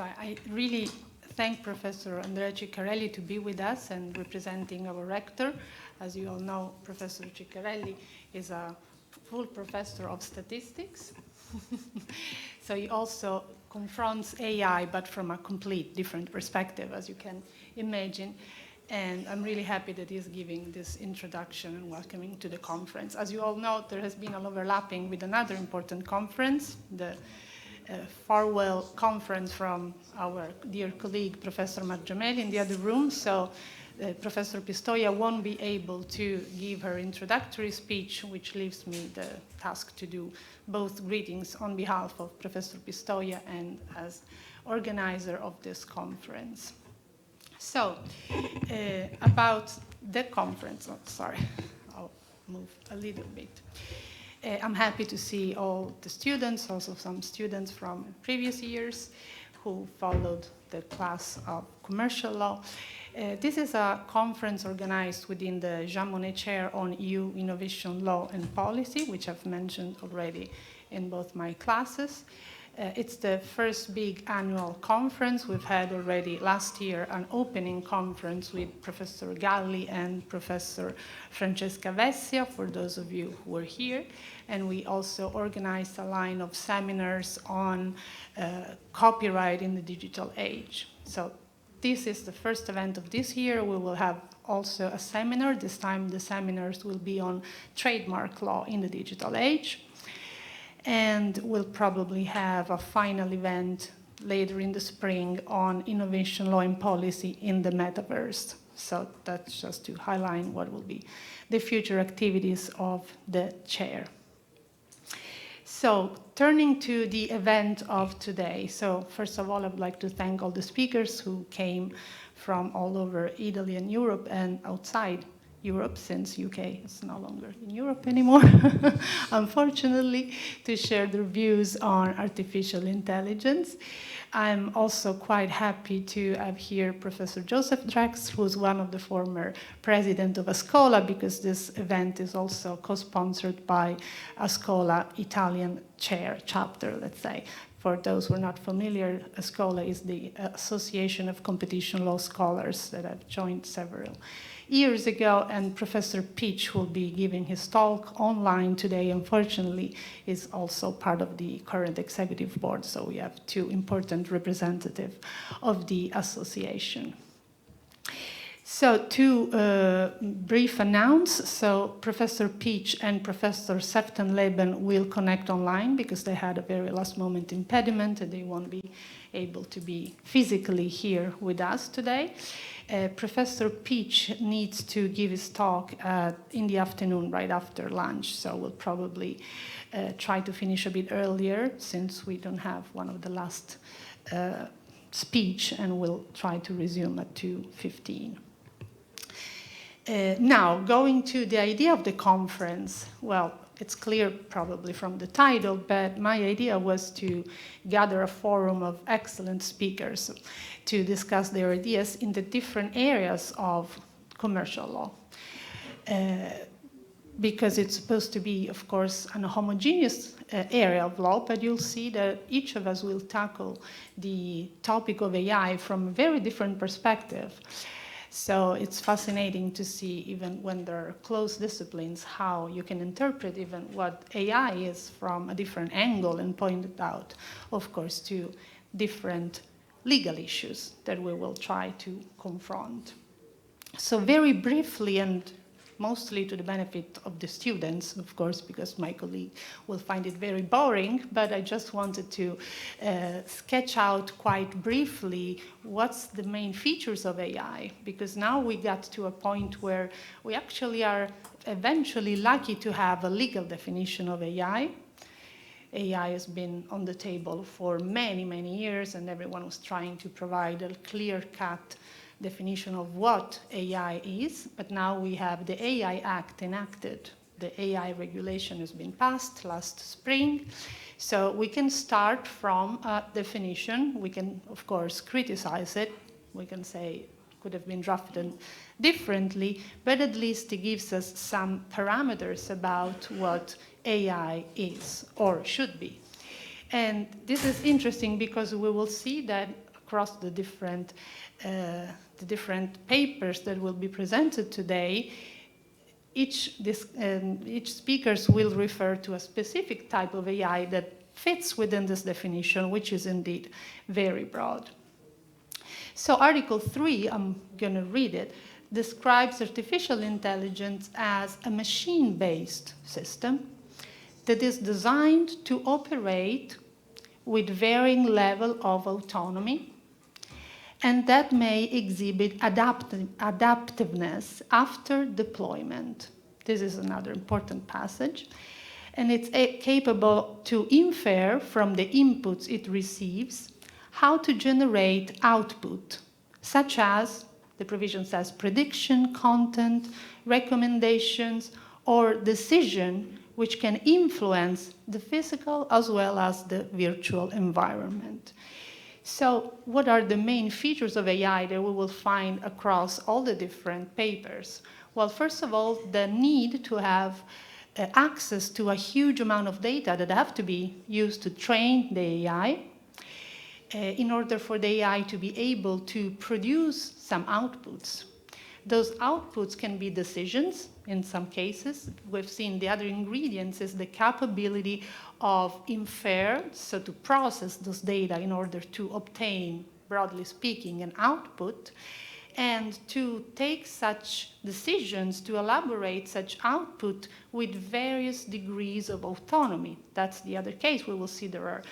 So I really thank Professor Andrea Ciccarelli to be with us and representing our rector. As you all know, Professor Ciccarelli is a full professor of statistics. So he also confronts AI, but from a complete different perspective, as you can imagine. And I'm really happy that he's giving this introduction and welcoming to the conference. As you all know, there has been an overlapping with another important conference, the farewell conference from our dear colleague, Professor Margiamelli, in the other room. So Professor Pistoia won't be able to give her introductory speech, which leaves me the task to do both greetings on behalf of Professor Pistoia and as organizer of this conference. So, about the conference, I'll move a little bit. I'm happy to see all the students, also some students from previous years who followed the class of commercial law. This is a conference organized within the Jean Monnet Chair on EU Innovation Law and Policy, which I've mentioned already in both my classes. It's the first big annual conference. We've had already last year an opening conference with Professor Galli and Professor Francesca Vessia, for those of you who were here. And we also organized a line of seminars on copyright in the digital age. So this is the first event of this year. We will have also a seminar. This time the seminars will be on trademark law in the digital age. And we'll probably have a final event later in the spring on innovation law and policy in the metaverse. So that's just to highlight what will be the future activities of the chair. So turning to the event of today. So first of all, I would like to thank all the speakers who came from all over Italy and Europe and outside Europe, since UK is no longer in Europe anymore, unfortunately, to share their views on artificial intelligence. I'm also quite happy to have here Professor Joseph Drex, who's one of the former president of Ascola, because this event is also co-sponsored by Ascola Italian chair chapter, let's say. For those who are not familiar, Ascola is the Association of Competition Law Scholars that I've joined several years ago, and Professor Peach will be giving his talk online today, unfortunately, is also part of the current executive board, so we have two important representatives of the association. So to brief announce, so Professor Peach and Professor Sefton-Leben will connect online because they had a very last moment impediment and they won't be able to be physically here with us today. Professor Peach needs to give his talk in the afternoon, right after lunch, so we'll probably try to finish a bit earlier since we don't have one of the last speech, and we'll try to resume at 2:15. Now, going to the idea of the conference, well, it's clear probably from the title, but my idea was to gather a forum of excellent speakers to discuss their ideas in the different areas of commercial law. Because it's supposed to be, of course, a homogeneous area of law, but you'll see that each of us will tackle the topic of AI from a very different perspective. So it's fascinating to see, even when there are close disciplines, how you can interpret even what AI is from a different angle and point it out, of course, to different legal issues that we will try to confront. So very briefly, and mostly to the benefit of the students, of course, because my colleague will find it very boring, but I just wanted to sketch out quite briefly what's the main features of AI, because now we got to a point where we actually are eventually lucky to have a legal definition of AI. AI has been on the table for many, many years, and everyone was trying to provide a clear-cut definition of what AI is, but now we have the AI Act enacted. The AI regulation has been passed last spring, so we can start from a definition. We can, of course, criticize it. We can say it could have been drafted differently, but at least it gives us some parameters about what AI is or should be. And this is interesting because we will see that across the different papers that will be presented today, each speakers will refer to a specific type of AI that fits within this definition, which is indeed very broad. So Article 3, I'm going to read it, describes artificial intelligence as a machine-based system that is designed to operate with varying level of autonomy and that may exhibit adaptiveness after deployment. This is another important passage. And it's capable to infer from the inputs it receives how to generate output, such as, the provision says, prediction, content, recommendations, or decision which can influence the physical as well as the virtual environment. So what are the main features of AI that we will find across all the different papers? Well, first of all, the need to have access to a huge amount of data that have to be used to train the AI in order for the AI to be able to produce some outputs. Those outputs can be decisions in some cases. We've seen the other ingredients is the capability of infer, so to process those data in order to obtain, broadly speaking, an output, and to take such decisions, to elaborate such output with various degrees of autonomy. That's the other case. We will see there are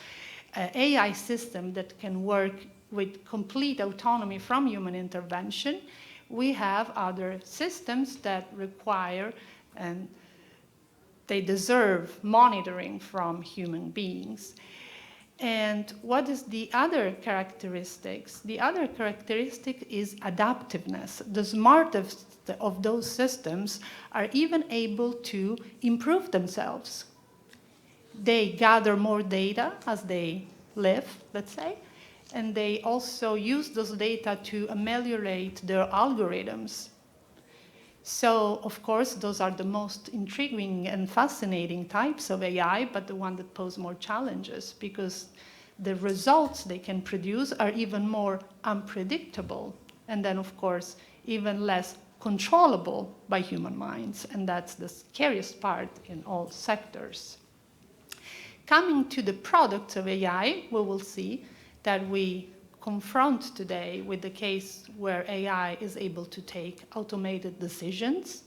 AI systems that can work with complete autonomy from human intervention. We have other systems that require, and they deserve, monitoring from human beings. And what is the other characteristics? The other characteristic is adaptiveness. The smartest of those systems are even able to improve themselves. They gather more data as they live, let's say, and they also use those data to ameliorate their algorithms. So, of course, those are the most intriguing and fascinating types of AI, but the one that pose more challenges because the results they can produce are even more unpredictable, and then, of course, even less controllable by human minds, and that's the scariest part in all sectors. Coming to the products of AI, we will see that we confront today with the case where AI is able to take automated decisions.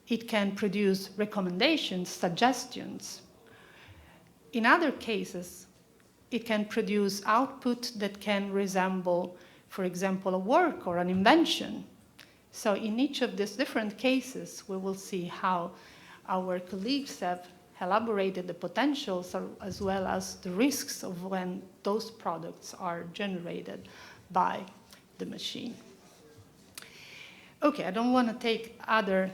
It can produce recommendations, suggestions. In other cases, it can produce output that can resemble, for example, a work or an invention. So in each of these different cases, we will see how our colleagues have elaborated the potentials as well as the risks of when those products are generated by the machine. Okay, I don't want to take other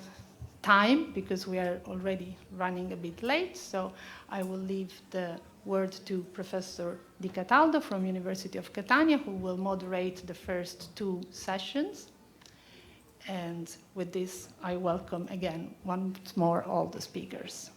time because we are already running a bit late, so I will leave the word to Professor Di Cataldo from University of Catania, who will moderate the first two sessions. And with this, I welcome again once more all the speakers.